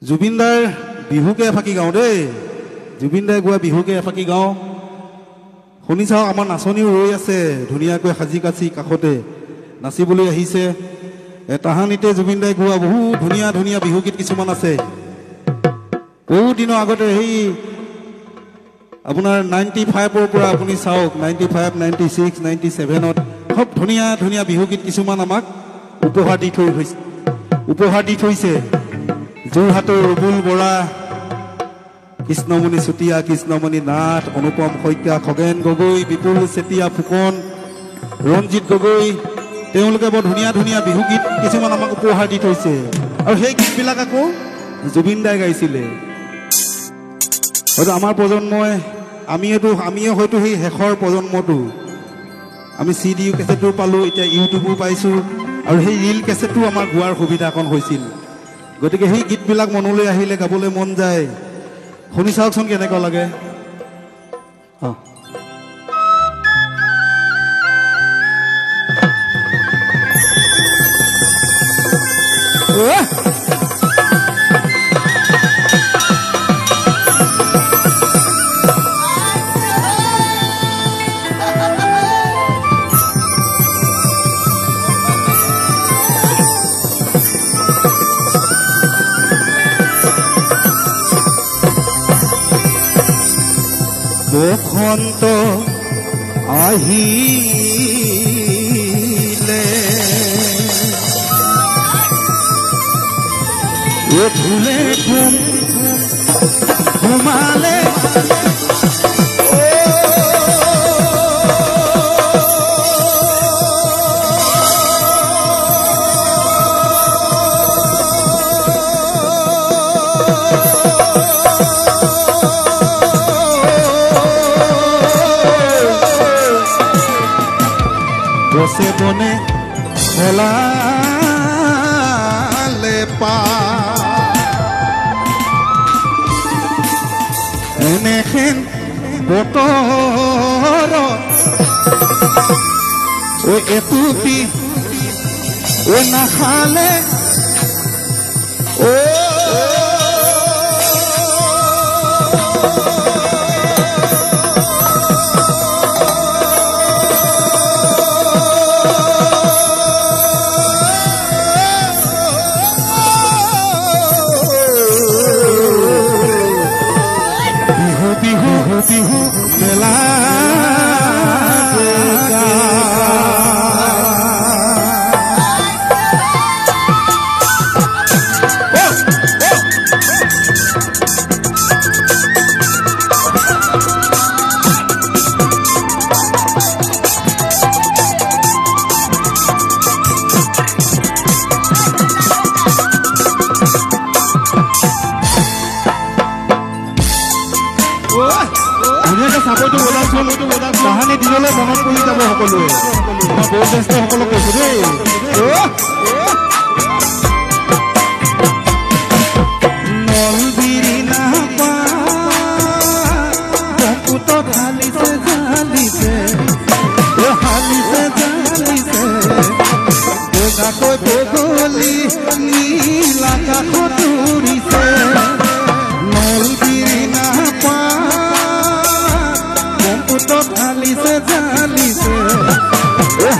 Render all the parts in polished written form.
জুবিনদাৰ বিহুকে এফাকি গাওঁ দেই জুবিনদাই গোৱা বিহুকে এফাকি গাওঁ শুনি চাওক আমাৰ নাচনীও ৰৈ আছে ধুনীয়াকৈ সাজি কাচি কাষতে নাচিবলৈ আহিছে তাহানিতে জুবিনদাই গোৱা বহুত ধুনীয়া ধুনীয়া বিহুগীত কিছুমান আছে বহু দিনৰ আগতে সেই আপোনাৰ 95ৰ পৰা আপুনি চাওক 95 96 97ত খুব ধুনীয়া ধুনীয়া বিহুগীত কিছুমান আমাক উপহাৰ দি থৈছে যোৰহাটৰ ৰুবুল বৰা কৃষ্ণমণি চুতীয়া কৃষ্ণমণি নাথ অনুপম শইকীয়া খগেন গগৈ বিপুল চেতিয়া ফুকন ৰঞ্জিত গগৈ তেওঁলোকে বৰ ধুনীয়া ধুনীয়া বিহুগীত কিছুমান আমাক উপহাৰ দি থৈছে আৰু সেই গীতবিলাক আকৌ জুবিনদাই গাইছিলে হয়তো আমাৰ প্ৰজন্মই আমিয়ে হয়তো সেই শেষৰ প্ৰজন্মটো আমি CD কেছেটো পালোঁ এতিয়া ইউটিউবো পাইছোঁ আৰু সেই ৰিল কেছেটো আমাৰ গোৱাৰ সুবিধা অকণ হৈছিল গতিকে সেই গীতবিলাক মনলৈ আহিলে গাবলৈ মন যায় শুনি চাওকচোন কেনেকুৱা লাগে বসন্ত আহিলে ফুলে ঘুমালে বসে বনে খোলালে পা এনেহেন বতৰ ও এটুপি ও নাখালে ও বিহু মেলা তাহানি দিনলৈ মনত পৰি যাব সকলোৱে মই বয়োজ্যেষ্ঠ সকলক কৈছো দেই নলবিৰি নাপা কপুতত হালিছে জালিছে বগাকৈ বগলী নীল আকাশত উৰিছে নলবিৰি নাপা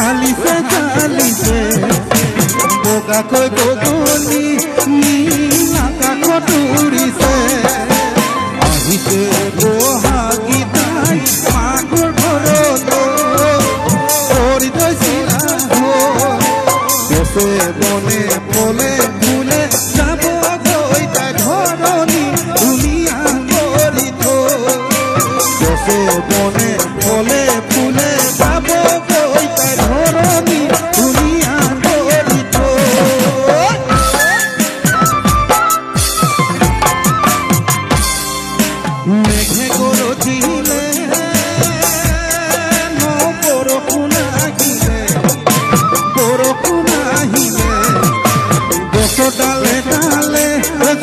হালিছে জালিছে বগাকৈ বগলী নীল আকাশত উৰিছে আহিছে বহাগী তাই মাঘৰ ঘৰত কৰি থৈছিলা গছে বনে ফলে ফুলে যাব গৈ তাই ধৰণী ধুনীয়া কৰি থৈ গছে বনে ফলে ফুলে যাব গৈ তাই ধৰণী ধুনীয়া কৰি থৈ মেঘে গৰজিলে বৰষুণ আহিলে গছৰ ডালে ডালে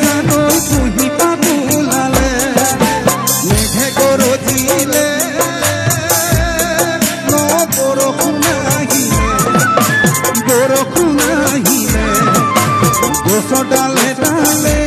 জানৈ পুহি পাত ওলালে মেঘে গৰজিলে বৰষুণ আহিলে গছৰ ডালে ডালে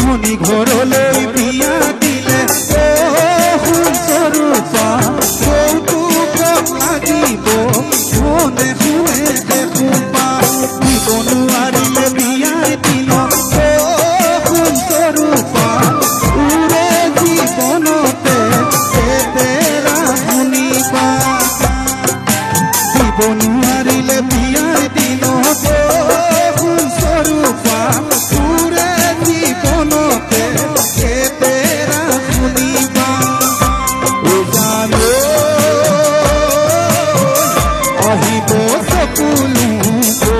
ধনী ঘৰলৈ বিয়া দিলে স্বৰূপা কৌতুক লাগিব মনে শুনে এসোপা দিব নোৱাৰিলে বিয়াৰ দিনত স্বৰূপা উৰে জীৱনতে তেৰা শুনিবা দিব নোৱাৰিলে বিয়াৰ দিনত স্বৰূপা উৰে জীৱনতে তেৰা শুনিবা আহিব সকলো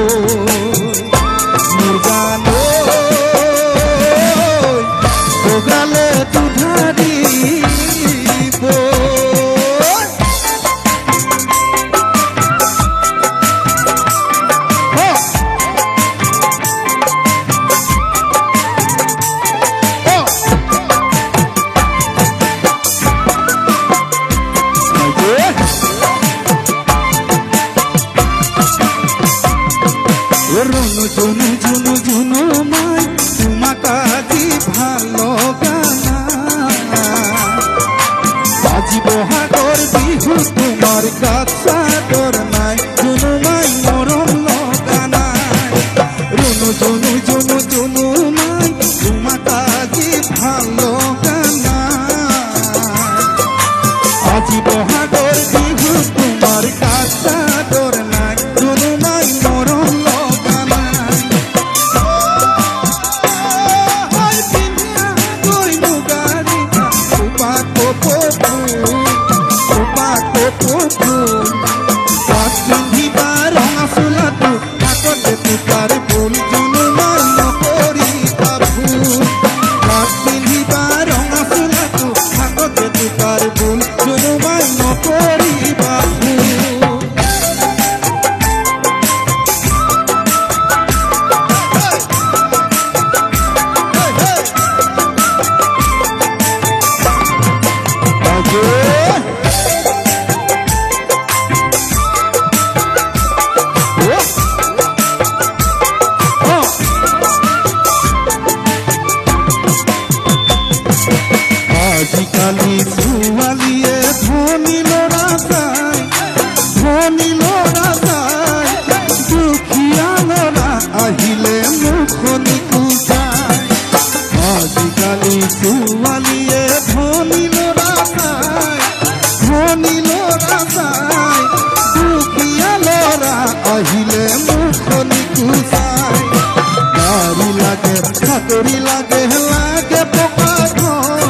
বগালে তুধাৰিব জুনু জুনু জুনু মাই তোমাক আজি ভাল লগা আজি বহাগৰ বিহু তোমাৰ গাত চাদৰ নাই জুনু মাই মৰম লগা নাই ৰুনু জুনু জুনু জুনু মাই তোমাক আজি ভাল লগা নাই আজি বহাগৰ বিহু তোমাৰ গাত চাদৰ নাই জুনু মাই মৰম আজিকালি ছোৱালীয়ে ধনী ল'ৰা চাই দুখীয়া ল'ৰা আহিলে মুখনি কুজাই আজিকালি ছোৱালীয়ে ধনী ল'ৰা চাই দুখীয়া ল'ৰা আহিলে মুখনি কুজাই গাড়ী লাগে চাকৰি লাগে লাগে পকা ঘৰ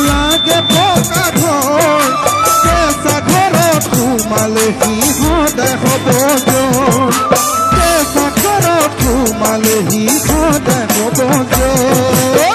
লাগে পকা ঘৰ কেঁচা ঘৰত সোমালেহি সদায় হ'ব জোৰ কেঁচা ঘৰত সোমালেহি সদায় হ'ব জোৰ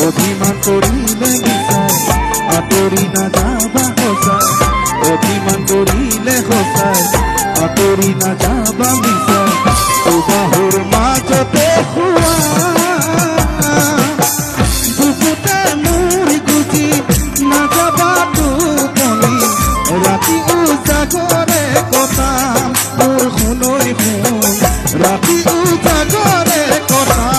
অভিমান কৰিলে মিছাই আঁতৰি নাযাবা সঁচাই অভিমান কৰিলে সঁচাই আঁতৰি নাযাবা মিছাই বাহুৰ মাজতে শুৱা বুকুতে মোৰ গুজি নাযাবা টোপনি ৰাতি উজাগৰে কটাম মোৰ শুনৈ শুন ৰাতি উজাগৰে কটাম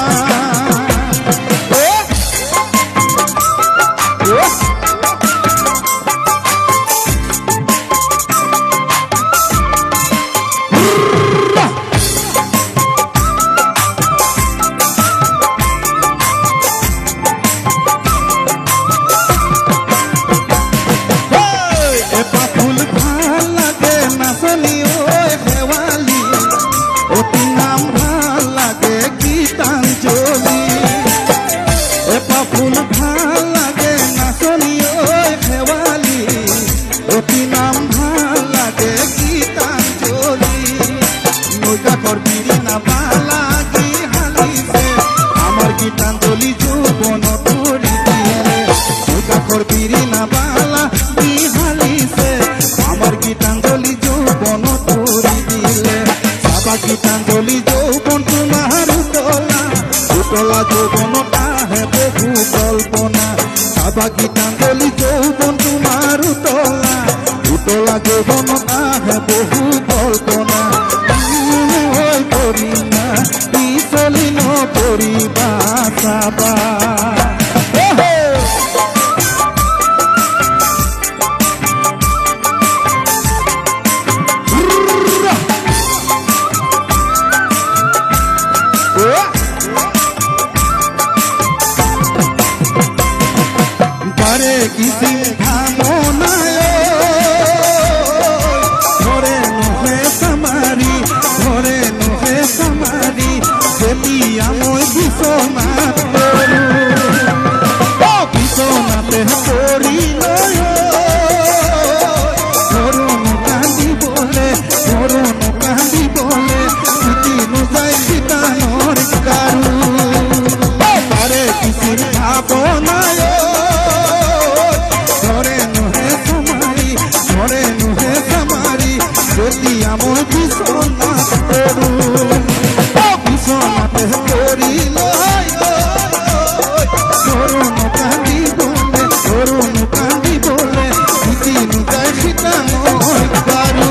আগৰ পিৰি নাবালা বিহালিছে আমাৰ গীতাঞ্জলি যৌৱন তৰি দিলে চাবা গীতাঞ্জলি যৌৱন তোমাৰ উতলা উতলা যৌৱনত আহে বহু কল্পনা চাবা গীতাঞ্জলি যৌৱন তোমাৰ উতলা উতলা যৌৱনত আহে বহু কল্পনা হৈ পৰিমা পিছলি নপৰিবা চাবা किसी भावनाय ধৰে নুহে সামাৰি ধৰে নুহে সামাৰি যেতিয়া মই বিছনাত পৰো বিছনাতে পৰি লৈ ধৰুনো কান্দিবলে ছুটি নোযায় সীতানৰ কাৰু তাৰে কিছু ভাৱনায় যেতিয়া মই বিছনাত পৰো বিছনাতে পৰি লৈ ধৰুনো কান্দিবলে ছুটি নোযায় সীতানৰ কাৰু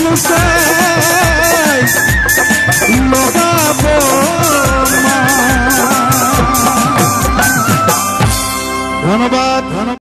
সময়